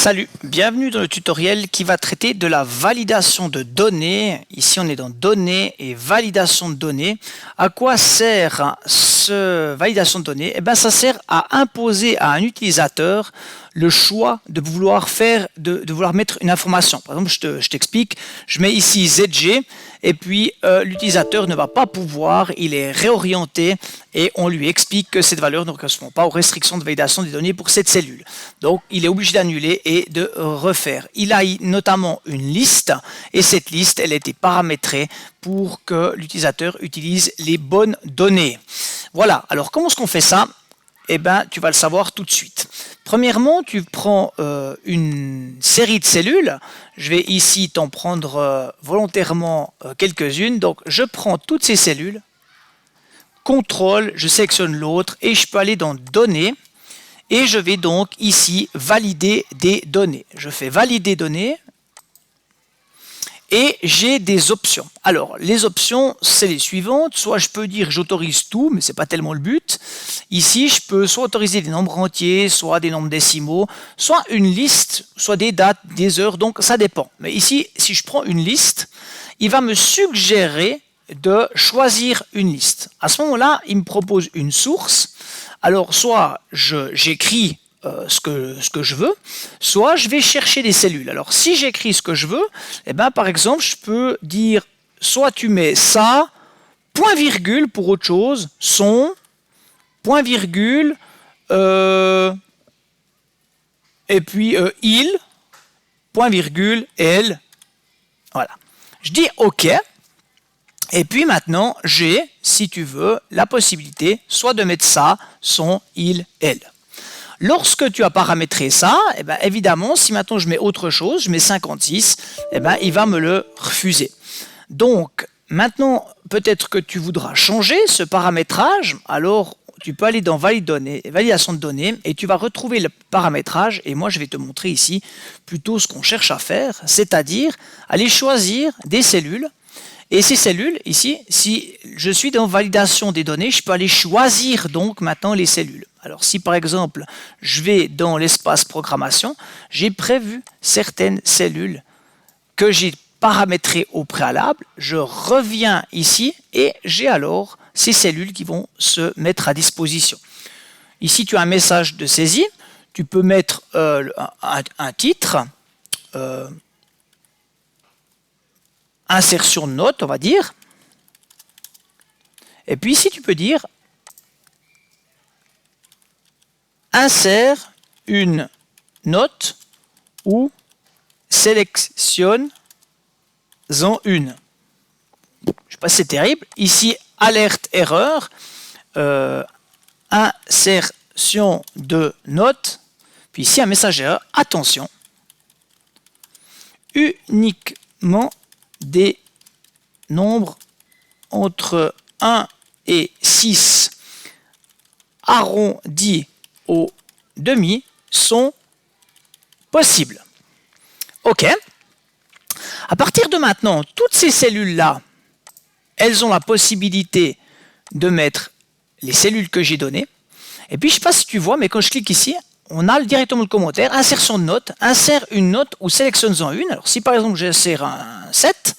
Salut, bienvenue dans le tutoriel qui va traiter de la validation de données. Ici, on est dans données et validation de données. À quoi sert ce validation de données? Ça sert à imposer à un utilisateur le choix de vouloir mettre une information. Par exemple, je t'explique, je mets ici ZG et puis l'utilisateur ne va pas pouvoir, il est réorienté et on lui explique que cette valeur ne correspond pas aux restrictions de validation des données pour cette cellule. Donc, il est obligé d'annuler et de refaire. Il a notamment une liste et cette liste, elle a été paramétrée pour que l'utilisateur utilise les bonnes données. Voilà, alors comment est-ce qu'on fait ça? Tu vas le savoir tout de suite. Premièrement, tu prends une série de cellules. Je vais ici t'en prendre volontairement quelques-unes. Donc, je prends toutes ces cellules, contrôle, je sélectionne l'autre et je peux aller dans Données. Et je vais donc ici valider des données. Je fais valider données. Et j'ai des options. Alors, les options, c'est les suivantes. Soit je peux dire j'autorise tout, mais ce n'est pas tellement le but. Ici, je peux soit autoriser des nombres entiers, soit des nombres décimaux, soit une liste, soit des dates, des heures, donc ça dépend. Mais ici, si je prends une liste, il va me suggérer de choisir une liste. À ce moment-là, il me propose une source. Alors, soit j'écris ce que je veux, soit je vais chercher des cellules. Alors si j'écris ce que je veux, par exemple je peux dire soit tu mets ça, point virgule pour autre chose, son, point virgule, et puis il, point virgule, elle, voilà. Je dis OK, et puis maintenant j'ai, si tu veux, la possibilité soit de mettre ça, son, il, elle. Lorsque tu as paramétré ça, évidemment, si maintenant je mets autre chose, je mets 56, il va me le refuser. Donc, maintenant, peut-être que tu voudras changer ce paramétrage, alors tu peux aller dans validation de données et tu vas retrouver le paramétrage et moi je vais te montrer ici plutôt ce qu'on cherche à faire, c'est-à-dire aller choisir des cellules. Et ces cellules, ici, si je suis dans validation des données, je peux aller choisir donc maintenant les cellules. Alors si par exemple, je vais dans l'espace programmation, j'ai prévu certaines cellules que j'ai paramétrées au préalable, je reviens ici et j'ai alors ces cellules qui vont se mettre à disposition. Ici, tu as un message de saisie, tu peux mettre un titre, insertion de note, on va dire. Et puis ici, tu peux dire insère une note ou sélectionne-en une. Je ne sais pas si c'est terrible. Ici, alerte erreur, insertion de note. Puis ici, un message d'erreur. Attention, uniquement des nombres entre 1 et 6 arrondis au demi sont possibles. OK. À partir de maintenant, toutes ces cellules-là, elles ont la possibilité de mettre les cellules que j'ai données. Et puis, je ne sais pas si tu vois, mais quand je clique ici, on a directement le commentaire, insertion de note, insère une note ou sélectionne-en une. Alors, si par exemple, j'insère un 7,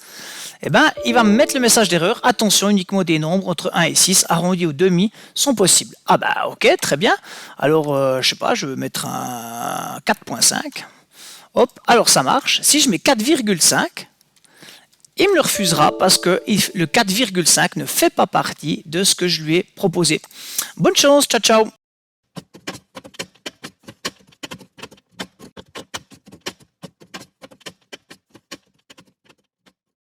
il va me mettre le message d'erreur. Attention, uniquement des nombres entre 1 et 6 arrondis au demi sont possibles. Ah ok, très bien. Alors, je sais pas, je vais mettre un 4.5. Hop, alors ça marche. Si je mets 4,5, il me le refusera parce que le 4,5 ne fait pas partie de ce que je lui ai proposé. Bonne chance, ciao ciao.